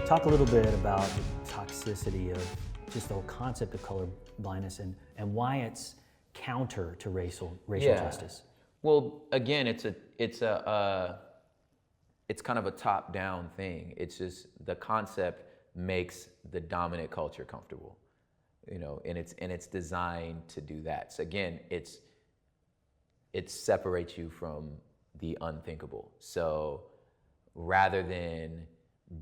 Talk a little bit about the toxicity of just the whole concept of color blindness and why it's counter to racial justice. Well, again, it's kind of a top-down thing. It's just the concept makes the dominant culture comfortable, and it's designed to do that. So again, it separates you from the unthinkable. So rather than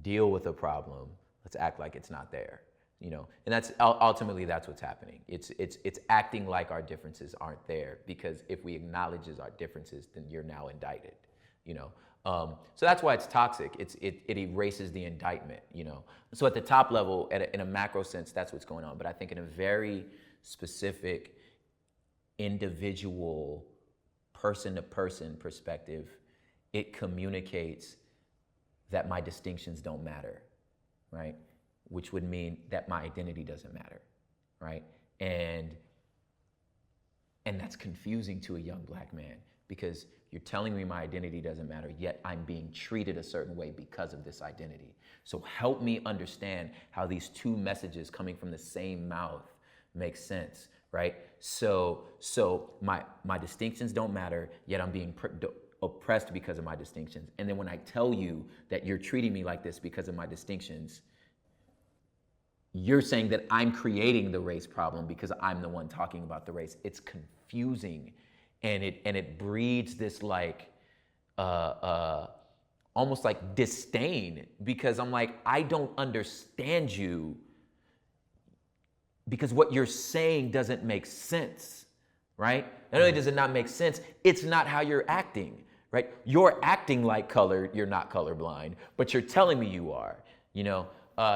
deal with a problem, let's act like it's not there, and that's ultimately that's what's happening. It's acting like our differences aren't there, because if we acknowledge our differences, then you're now indicted, So that's why it's toxic. It erases the indictment, So at the top level, in a macro sense, that's what's going on. But I think in a very specific, individual, person-to-person perspective, it communicates that my distinctions don't matter, right? Which would mean that my identity doesn't matter, right? And that's confusing to a young black man, because you're telling me my identity doesn't matter, yet I'm being treated a certain way because of this identity. So help me understand how these two messages coming from the same mouth make sense, right? So my distinctions don't matter, yet I'm being oppressed because of my distinctions. And then when I tell you that you're treating me like this because of my distinctions, you're saying that I'm creating the race problem because I'm the one talking about the race. It's confusing, and it breeds this almost like disdain, because I'm like, I don't understand you because what you're saying doesn't make sense, right? Not only does it not make sense, it's not how you're acting, right? You're acting like colored, you're not colorblind, but you're telling me you are,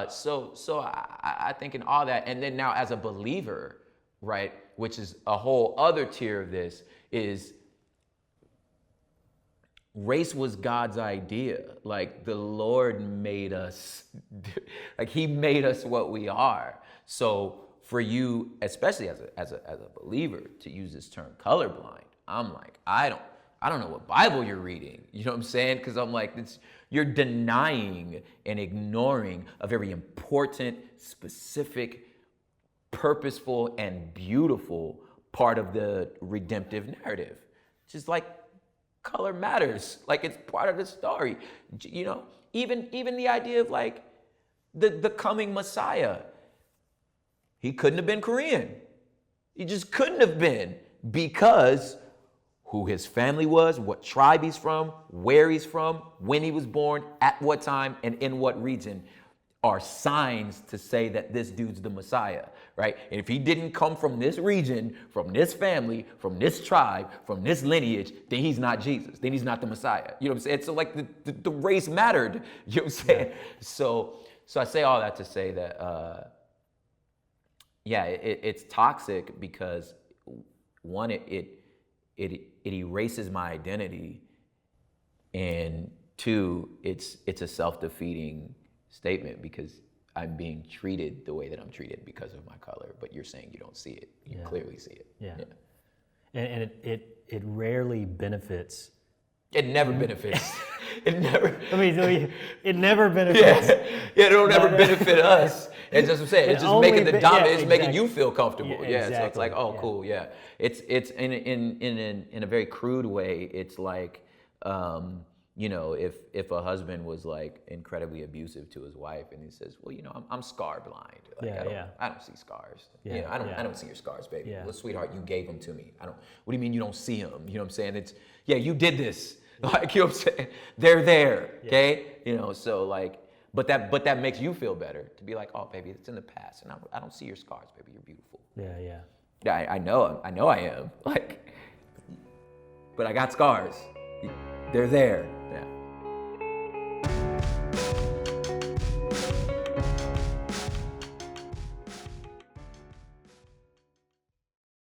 So I think in all that, and then now as a believer, right, which is a whole other tier of this, is race was God's idea. Like, the Lord made us, like He made us what we are. So for you, especially as a believer, to use this term colorblind, I'm like, I don't know what Bible you're reading. You know what I'm saying? Because I'm like, you're denying and ignoring a very important, specific, purposeful, and beautiful part of the redemptive narrative. Just like color matters, like it's part of the story. Even the idea of like the coming Messiah. He couldn't have been Korean. He just couldn't have been, because who his family was, what tribe he's from, where he's from, when he was born, at what time, and in what region are signs to say that this dude's the Messiah, right? And if he didn't come from this region, from this family, from this tribe, from this lineage, then he's not Jesus. Then he's not the Messiah. You know what I'm saying? So like the race mattered. You know what I'm saying? Yeah. So I say all that to say that, it's toxic because, one, it erases my identity, and two, it's a self-defeating statement, because I'm being treated the way that I'm treated because of my color, but you're saying you don't see it. You clearly see it. Yeah. And it rarely benefits. It never benefits. It never. It never benefits. It don't ever benefit us. It's just what I'm saying. It's just making the dominant. It's making you feel comfortable. Exactly. So it's like, cool. Yeah. It's in a very crude way. It's like, if a husband was like incredibly abusive to his wife, and he says, well, I'm scar blind. Like, I don't see scars. I don't see your scars, baby. Well, sweetheart, you gave them to me. What do you mean you don't see them? You know what I'm saying? It's, you did this. Like, you know what I'm saying? They're there. Okay. So like, but that makes you feel better to be like, oh, baby, it's in the past, and I don't see your scars, baby. You're beautiful. Yeah. I know I am. Like, but I got scars. They're there.